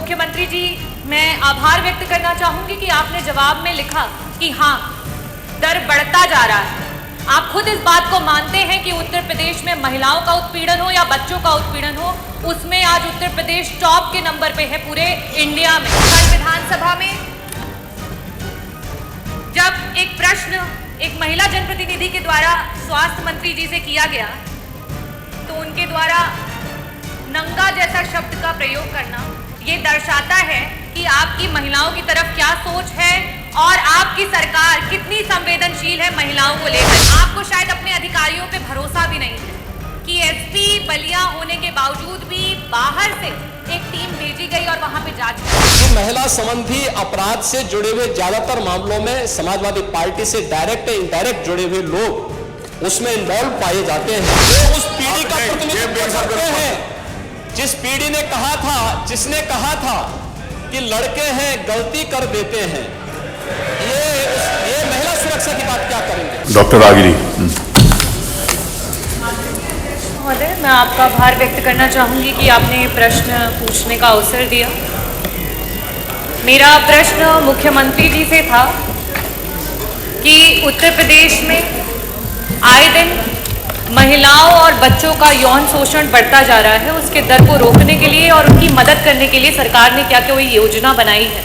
मुख्यमंत्री जी, मैं आभार व्यक्त करना चाहूंगी कि आपने जवाब में लिखा कि हाँ, दर बढ़ता जा रहा है। आप खुद इस बात को मानते हैं कि उत्तर प्रदेश में महिलाओं का उत्पीड़न हो या बच्चों का उत्पीड़न हो, उसमें आज उत्तर प्रदेश टॉप के नंबर पे है पूरे इंडिया में। कल विधानसभा में जब एक प्रश्न एक महिला जनप्रतिनिधि के द्वारा स्वास्थ्य मंत्री जी से किया गया, तो उनके द्वारा नंगा जैसा शब्द का प्रयोग करना ये दर्शाता है कि आपकी महिलाओं की तरफ क्या सोच है और आपकी सरकार कितनी संवेदनशील है महिलाओं को लेकर। आपको शायद अपने अधिकारियों पे भरोसा भी नहीं है कि एसपी बलिया होने के बावजूद भी बाहर से एक टीम भेजी गई और वहां पे जांच की। महिला संबंधी अपराध से जुड़े हुए ज्यादातर मामलों में समाजवादी पार्टी से डायरेक्ट या इनडायरेक्ट जुड़े हुए लोग उसमें इन्वॉल्व पाए जाते हैं। वो उस पीढ़ी का प्रतिनिधित्व कर सकते हैं जिस पीढ़ी ने कहा था, जिसने कहा था कि लड़के हैं गलती कर देते हैं। ये महिला सुरक्षा की बात क्या करेंगे? डॉक्टर आगिरी। महोदय, मैं आपका आभार व्यक्त करना चाहूंगी कि आपने प्रश्न पूछने का अवसर दिया। मेरा प्रश्न मुख्यमंत्री जी से था कि उत्तर प्रदेश में आए दिन महिलाओं और बच्चों का यौन शोषण बढ़ता जा रहा है, उसके दर को रोकने के लिए और उनकी मदद करने के लिए सरकार ने क्या कोई योजना बनाई है?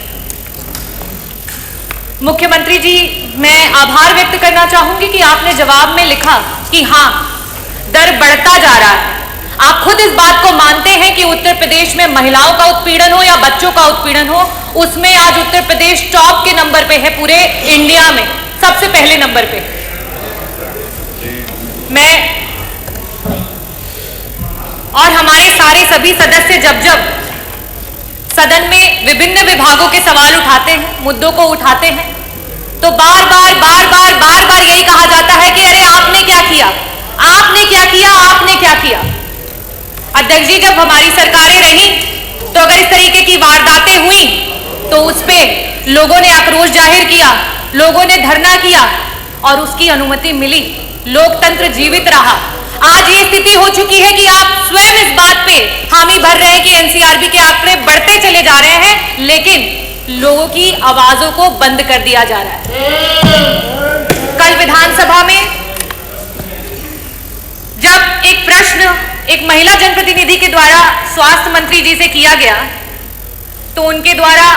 मुख्यमंत्री जी, मैं आभार व्यक्त करना चाहूंगी कि आपने जवाब में लिखा कि हाँ, दर बढ़ता जा रहा है। आप खुद इस बात को मानते हैं कि उत्तर प्रदेश में महिलाओं का उत्पीड़न हो या बच्चों का उत्पीड़न हो, उसमें आज उत्तर प्रदेश टॉप के नंबर पे है पूरे इंडिया में, सबसे पहले नंबर पे। मैं और हमारे सारे सभी सदस्य जब सदन में विभिन्न विभागों के सवाल उठाते हैं, मुद्दों को उठाते हैं, तो बार बार यही कहा जाता है कि अरे आपने क्या किया, आपने क्या किया, आपने क्या किया। अध्यक्ष जी, जब हमारी सरकारें रही तो अगर इस तरीके की वारदातें हुई तो उस पे लोगों ने आक्रोश जाहिर किया, लोगों ने धरना किया और उसकी अनुमति मिली, लोकतंत्र जीवित रहा। आज ये स्थिति हो चुकी है कि आप स्वयं इस बात पे हामी भर रहे हैं कि एनसीआरबी के आंकड़े बढ़ते चले जा रहे हैं, लेकिन लोगों की आवाजों को बंद कर दिया जा रहा है। कल विधानसभा में जब एक प्रश्न एक महिला जनप्रतिनिधि के द्वारा स्वास्थ्य मंत्री जी से किया गया, तो उनके द्वारा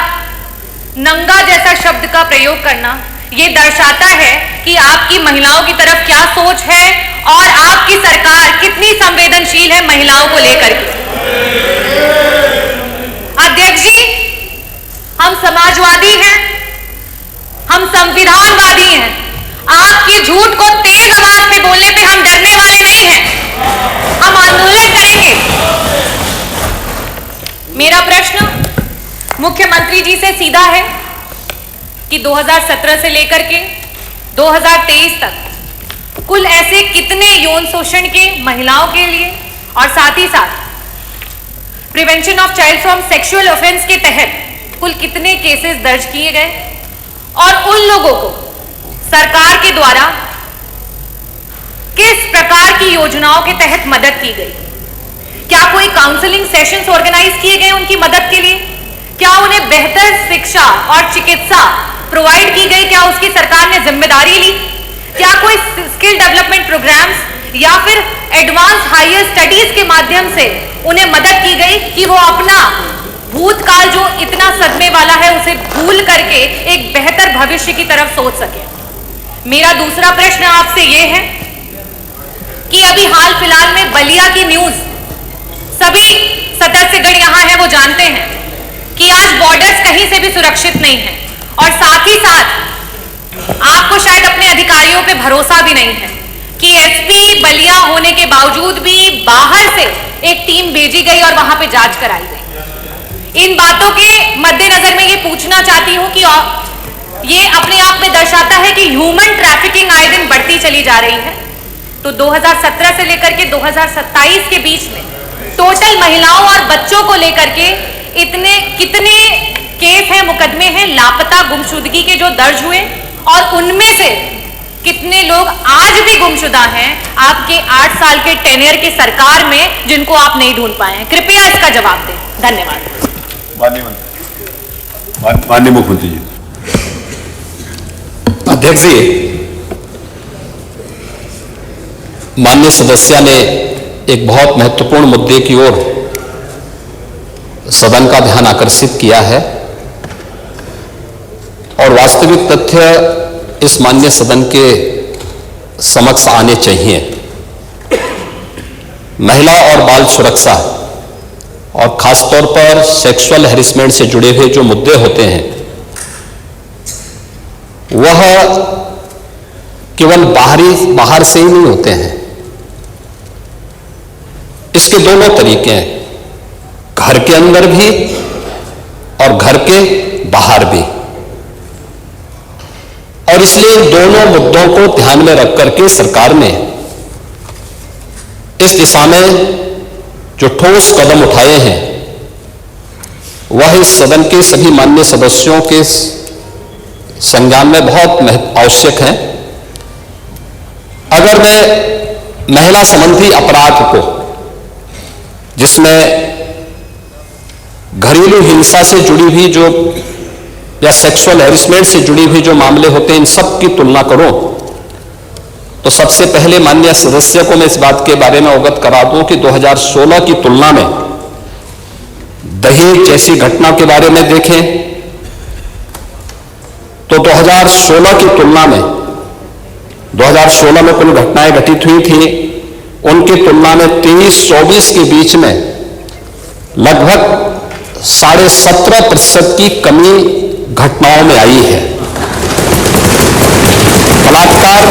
नंगा जैसा शब्द का प्रयोग करना ये दर्शाता है कि आपकी महिलाओं की तरफ क्या सोच है और आपकी सरकार कितनी संवेदनशील है महिलाओं को लेकर के। अध्यक्ष जी, हम समाजवादी हैं, हम संविधानवादी हैं। आपकी झूठ को तेज आवाज में बोलने पे हम डरने वाले नहीं हैं, हम आंदोलन करेंगे। मेरा प्रश्न मुख्यमंत्री जी से सीधा है कि 2017 से लेकर के 2023 तक कुल ऐसे कितने यौन शोषण के महिलाओं के लिए और साथ ही साथ prevention of child from sexual offence के तहत कुल कितने केसेस दर्ज किए गए और उन लोगों को सरकार के द्वारा किस प्रकार की योजनाओं के तहत मदद की गई? क्या कोई काउंसलिंग सेशंस ऑर्गेनाइज किए गए उनकी मदद के लिए? क्या उन्हें बेहतर शिक्षा और चिकित्सा प्रोवाइड की गई? क्या उसकी सरकार ने जिम्मेदारी ली? क्या कोई स्किल डेवलपमेंट प्रोग्राम्स या फिर एडवांस हायर स्टडीज के माध्यम से उन्हें मदद की गई कि वो अपना भूतकाल जो इतना सदमे वाला है उसे भूल करके एक बेहतर भविष्य की तरफ सोच सके? मेरा दूसरा प्रश्न आपसे ये है कि अभी हाल फिलहाल में बलिया की न्यूज सभी सदस्यगण यहां हैं, वो जानते हैं कि आज बॉर्डर्स कहीं से भी सुरक्षित नहीं है और साथ ही साथ आपको शायद अपने अधिकारियों पे भरोसा भी नहीं है कि एसपी बलिया होने के बावजूद भी बाहर से एक टीम भेजी गई और वहां पे जांच कराई गई। इन बातों के मद्देनजर मैं ये पूछना चाहती हूं कि ये अपने आप में दर्शाता है कि ह्यूमन ट्रैफिकिंग आए दिन बढ़ती चली जा रही है। तो 2017 से लेकर के 2027 के बीच में टोटल महिलाओं और बच्चों को लेकर के कितने केस हैं, मुकदमे हैं लापता गुमशुदगी के जो दर्ज हुए और उनमें से कितने लोग आज भी गुमशुदा हैं आपके 8 साल के टेन्योर की सरकार में जिनको आप नहीं ढूंढ पाए हैं? कृपया इसका जवाब दें। धन्यवाद। माननीय मुख्यमंत्री जी। अध्यक्ष जी, माननीय सदस्य ने एक बहुत महत्वपूर्ण मुद्दे की ओर सदन का ध्यान आकर्षित किया है और वास्तविक तथ्य इस माननीय सदन के समक्ष आने चाहिए। महिला और बाल सुरक्षा और खासतौर पर सेक्सुअल हैरेसमेंट से जुड़े हुए जो मुद्दे होते हैं वह केवल बाहर से ही नहीं होते हैं। इसके दोनों तरीके हैं, घर के अंदर भी और घर के बाहर भी। और इसलिए इन दोनों मुद्दों को ध्यान में रख करके सरकार ने इस दिशा में जो ठोस कदम उठाए हैं वह इस सदन के सभी माननीय सदस्यों के संज्ञान में बहुत आवश्यक है। अगर मैं महिला संबंधी अपराध को, जिसमें घरेलू हिंसा से जुड़ी हुई जो या सेक्सुअल हैरेसमेंट से जुड़ी हुई जो मामले होते हैं, इन सब की तुलना करूं तो सबसे पहले माननीय सदस्य को मैं इस बात के बारे में अवगत करा दूं कि 2016 की तुलना में दहेज जैसी घटना के बारे में देखें तो 2016 की तुलना में 2016 में कुल घटनाएं घटित हुई थी, उनकी तुलना में 23-24 के बीच में लगभग 17.5% की कमी घटनाओं में आई है। बलात्कार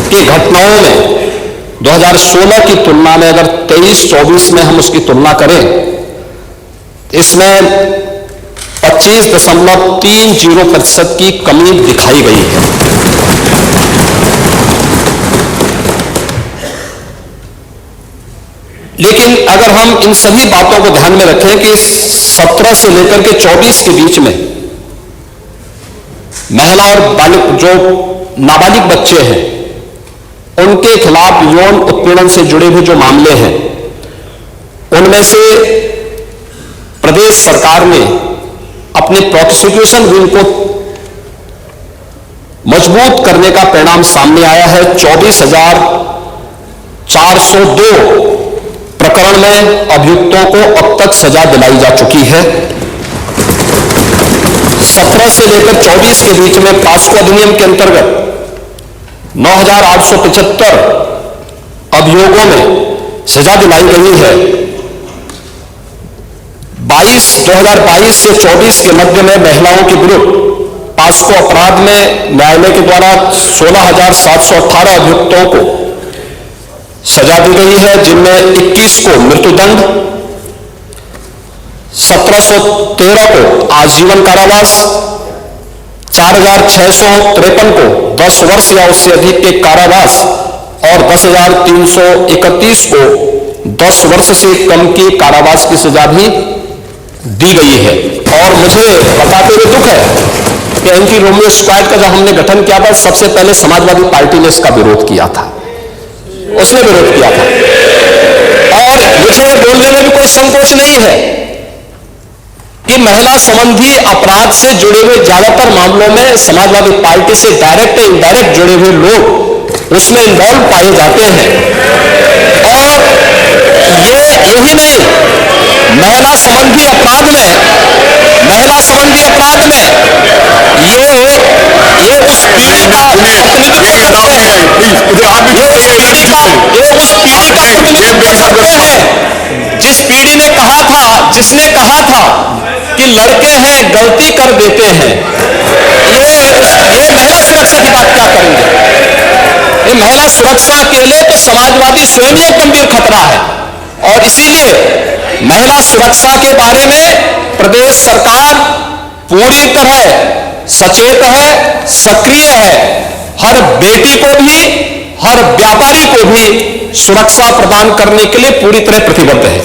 की घटनाओं में 2016 की तुलना में अगर 23-24 में हम उसकी तुलना करें, इसमें 25.30% की कमी दिखाई गई है। लेकिन अगर हम इन सभी बातों को ध्यान में रखें कि 17 से लेकर के 24 के बीच में महिला और बालिग जो नाबालिग बच्चे हैं उनके खिलाफ यौन उत्पीड़न से जुड़े हुए जो मामले हैं, उनमें से प्रदेश सरकार ने अपने प्रोसिक्यूशन विंग को मजबूत करने का परिणाम सामने आया है। 24,402 प्रकरण में अभियुक्तों को अब तक सजा दिलाई जा चुकी है। 17 से लेकर 24 के बीच में पास्को अधिनियम के अंतर्गत 9,875 अभियोगों में सजा दिलाई गई है। 2022 से 24 के मध्य में महिलाओं के विरुद्ध पास्को अपराध में न्यायालय के द्वारा 16,718 अभियुक्तों को सजा दी गई है, जिनमें 21 को मृत्युदंड, 1713 को आजीवन कारावास, 4,653 को 10 वर्ष या उससे अधिक के कारावास और 10,331 को 10 वर्ष से कम की कारावास की सजा भी दी गई है। और मुझे बताते हुए दुख है कि एंटी रोमियो स्क्वाड का जब हमने गठन किया था, सबसे पहले समाजवादी पार्टी ने इसका विरोध किया था, उसने विरोध किया था। और मुझे बोलने में भी कोई संकोच नहीं है कि महिला संबंधी अपराध से जुड़े हुए ज्यादातर मामलों में समाजवादी पार्टी से डायरेक्ट या इनडायरेक्ट जुड़े हुए लोग उसमें इन्वॉल्व पाए जाते हैं। और यही नहीं, महिला संबंधी अपराध में ये उस पीड़ित का प्रतिनिधित्व करते हैं, जिस पीढ़ी ने कहा था, जिसने कहा था कि लड़के हैं गलती कर देते हैं, ये महिला सुरक्षा की बात क्या करेंगे? ये महिला सुरक्षा के लिए तो समाजवादी स्वयं ही एक गंभीर खतरा है। और इसीलिए महिला सुरक्षा के बारे में प्रदेश सरकार पूरी तरह सचेत है, सक्रिय है। हर बेटी को भी, हर व्यापारी को भी सुरक्षा प्रदान करने के लिए पूरी तरह प्रतिबद्ध है।